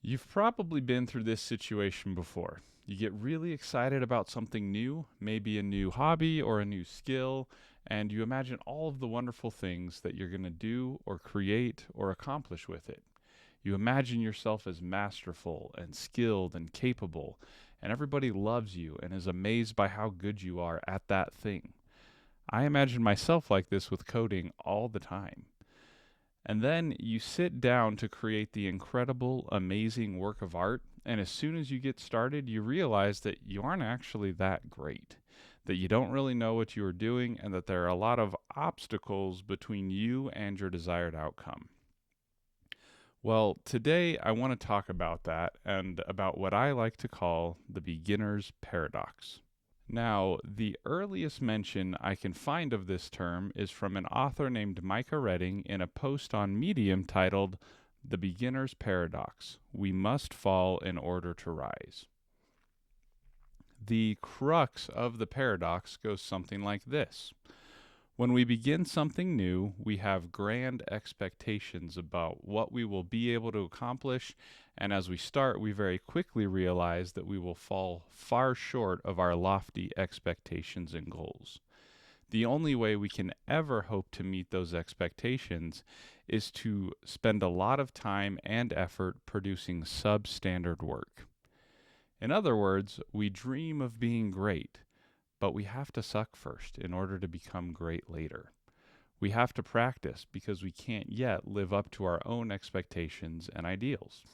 You've probably been through this situation before. You get really excited about something new, maybe a new hobby or a new skill, and you imagine all of the wonderful things that you're going to do or create or accomplish with it. You imagine yourself as masterful and skilled and capable, and everybody loves you and is amazed by how good you are at that thing. I imagine myself like this with coding all the time. And then you sit down to create the incredible, amazing work of art. And as soon as you get started, you realize that you aren't actually that great, that you don't really know what you are doing, and that there are a lot of obstacles between you and your desired outcome. Well, today I want to talk about that and about what I like to call the beginner's paradox. Now, the earliest mention I can find of this term is from an author named Micah Redding in a post on Medium titled The Beginner's Paradox: We Must Fall in Order to Rise. The crux of the paradox goes something like this. When we begin something new, we have grand expectations about what we will be able to accomplish, and as we start, we very quickly realize that we will fall far short of our lofty expectations and goals. The only way we can ever hope to meet those expectations is to spend a lot of time and effort producing substandard work. In other words, we dream of being great, but we have to suck first in order to become great later. We have to practice because we can't yet live up to our own expectations and ideals.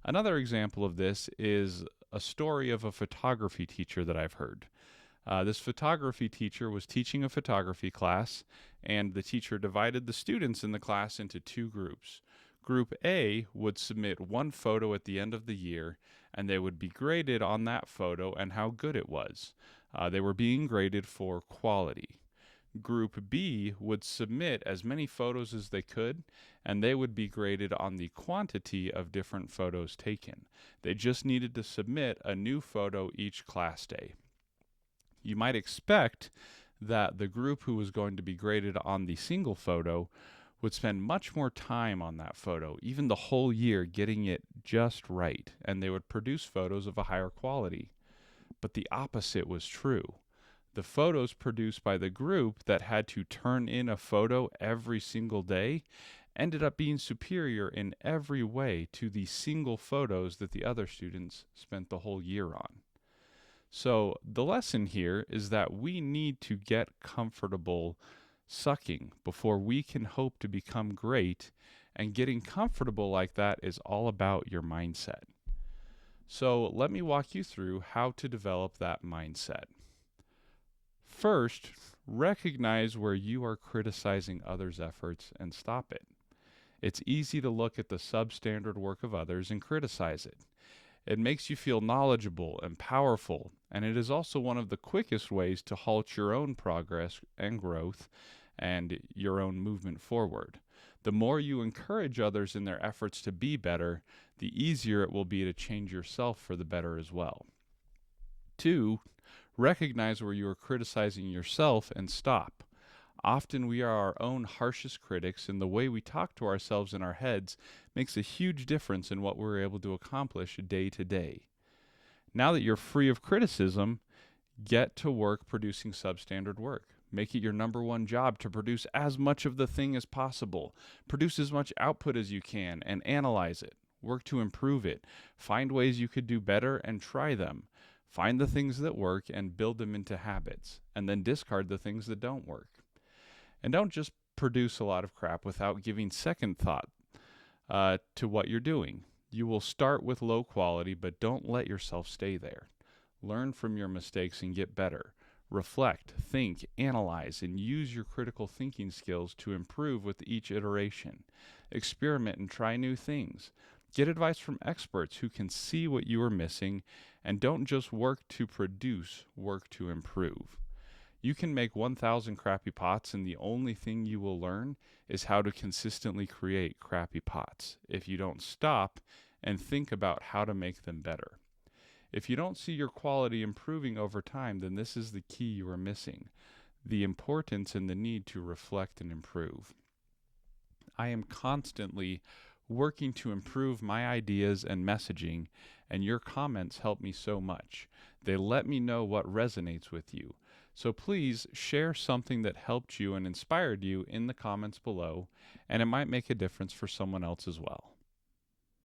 Another example of this is a story of a photography teacher that I've heard. This photography teacher was teaching a photography class, and the teacher divided the students in the class into two groups. Group A would submit one photo at the end of the year, and they would be graded on that photo and how good it was. They were being graded for quality. Group B would submit as many photos as they could, and they would be graded on the quantity of different photos taken. They just needed to submit a new photo each class day. You might expect that the group who was going to be graded on the single photo would spend much more time on that photo, even the whole year, getting it just right, and they would produce photos of a higher quality. But the opposite was true. The photos produced by the group that had to turn in a photo every single day ended up being superior in every way to the single photos that the other students spent the whole year on. So the lesson here is that we need to get comfortable sucking before we can hope to become great, and getting comfortable like that is all about your mindset. So let me walk you through how to develop that mindset. First, recognize where you are criticizing others' efforts and stop it. It's easy to look at the substandard work of others and criticize it. It makes you feel knowledgeable and powerful, and it is also one of the quickest ways to halt your own progress and growth and your own movement forward. The more you encourage others in their efforts to be better, the easier it will be to change yourself for the better as well. 2, recognize where you are criticizing yourself and stop. Often we are our own harshest critics, and the way we talk to ourselves in our heads makes a huge difference in what we're able to accomplish day to day. Now that you're free of criticism, get to work producing substandard work. Make it your number one job to produce as much of the thing as possible. Produce as much output as you can and analyze it. Work to improve it. Find ways you could do better and try them. Find the things that work and build them into habits, and then discard the things that don't work. And don't just produce a lot of crap without giving second thought to what you're doing. You will start with low quality, but don't let yourself stay there. Learn from your mistakes and get better. Reflect, think, analyze, and use your critical thinking skills to improve with each iteration. Experiment and try new things. Get advice from experts who can see what you are missing, and don't just work to produce, work to improve. You can make 1,000 crappy pots, and the only thing you will learn is how to consistently create crappy pots if you don't stop and think about how to make them better. If you don't see your quality improving over time, then this is the key you are missing: the importance and the need to reflect and improve. I am constantly working to improve my ideas and messaging, and your comments help me so much. They let me know what resonates with you. So please share something that helped you and inspired you in the comments below, and it might make a difference for someone else as well.